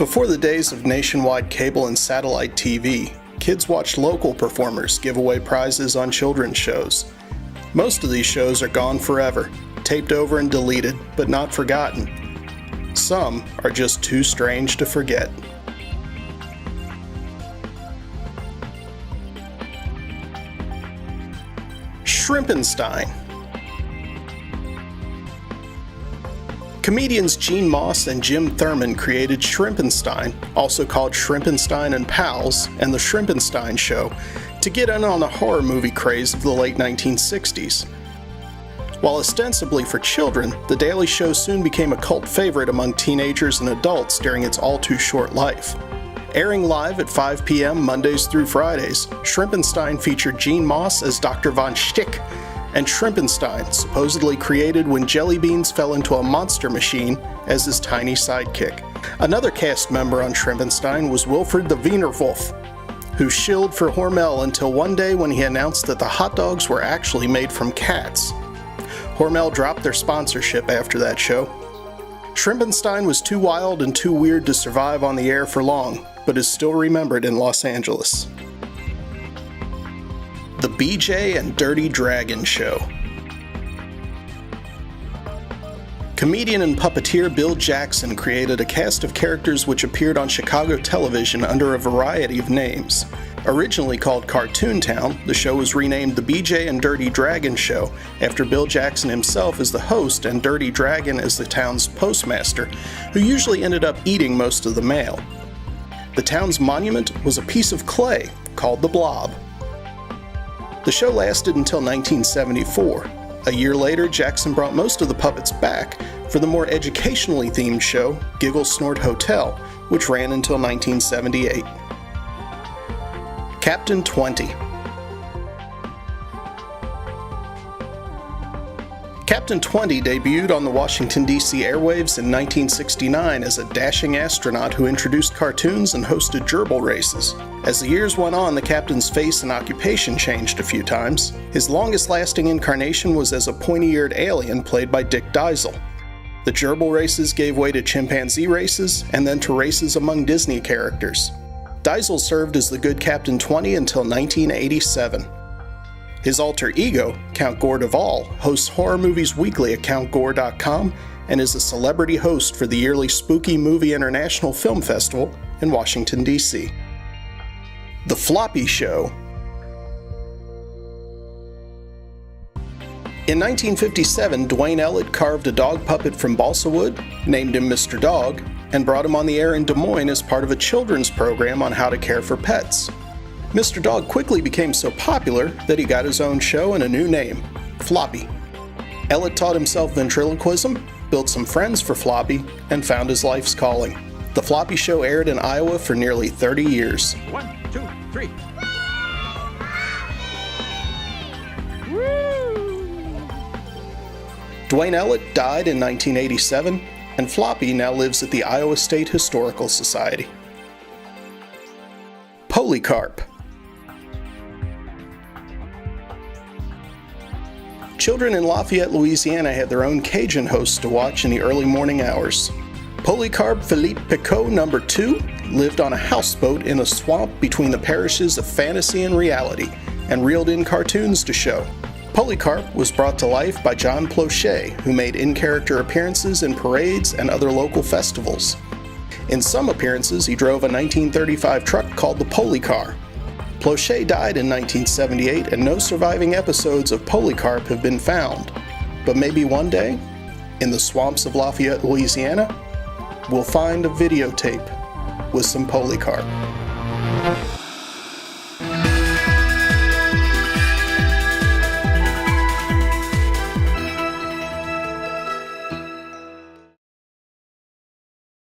Before the days of nationwide cable and satellite TV, kids watched local performers give away prizes on children's shows. Most of these shows are gone forever, taped over and deleted, but not forgotten. Some are just too strange to forget. Shrimpin Stein. Comedians Gene Moss and Jim Thurman created Shrimpin Stein, also called Shrimpin Stein and Pals, and The Shrimpin Stein Show, to get in on the horror movie craze of the late 1960s. While ostensibly for children, The Daily Show soon became a cult favorite among teenagers and adults during its all-too-short life. Airing live at 5 p.m. Mondays through Fridays, Shrimpin Stein featured Gene Moss as Dr. Von Stick, and Shrimpin Stein, supposedly created when jelly beans fell into a monster machine, as his tiny sidekick. Another cast member on Shrimpin Stein was Wilfred the Wienerwolf, who shilled for Hormel until one day when he announced that the hot dogs were actually made from cats. Hormel dropped their sponsorship after that show. Shrimpin Stein was too wild and too weird to survive on the air for long, but is still remembered in Los Angeles. The BJ and Dirty Dragon Show. Comedian and puppeteer Bill Jackson created a cast of characters which appeared on Chicago television under a variety of names. Originally called Cartoon Town, the show was renamed The BJ and Dirty Dragon Show after Bill Jackson himself as the host and Dirty Dragon as the town's postmaster, who usually ended up eating most of the mail. The town's monument was a piece of clay called the Blob. The show lasted until 1974. A year later, Jackson brought most of the puppets back for the more educationally themed show, Giggle Snort Hotel, which ran until 1978. Captain 20. Captain 20 debuted on the Washington, D.C. airwaves in 1969 as a dashing astronaut who introduced cartoons and hosted gerbil races. As the years went on, the captain's face and occupation changed a few times. His longest-lasting incarnation was as a pointy-eared alien played by Dick Deisel. The gerbil races gave way to chimpanzee races, and then to races among Disney characters. Deisel served as the good Captain 20 until 1987. His alter ego, Count Gore Duvall, hosts horror movies weekly at CountGore.com and is a celebrity host for the yearly Spooky Movie International Film Festival in Washington, D.C. The Floppy Show. In 1957, Dwayne Ellett carved a dog puppet from balsa wood, named him Mr. Dog, and brought him on the air in Des Moines as part of a children's program on how to care for pets. Mr. Dog quickly became so popular that he got his own show and a new name, Floppy. Ellett taught himself ventriloquism, built some friends for Floppy, and found his life's calling. The Floppy Show aired in Iowa for nearly 30 years. 1, 2, 3. Dwayne Ellett died in 1987, and Floppy now lives at the Iowa State Historical Society. Polycarp. Children in Lafayette, Louisiana had their own Cajun hosts to watch in the early morning hours. Polycarp Philippe Picot No. 2 lived on a houseboat in a swamp between the parishes of fantasy and reality, and reeled in cartoons to show. Polycarp was brought to life by John Plauché, who made in-character appearances in parades and other local festivals. In some appearances, he drove a 1935 truck called the Polycar. Plauché died in 1978, and no surviving episodes of Polycarp have been found. But maybe one day, in the swamps of Lafayette, Louisiana, we'll find a videotape with some Polycarp.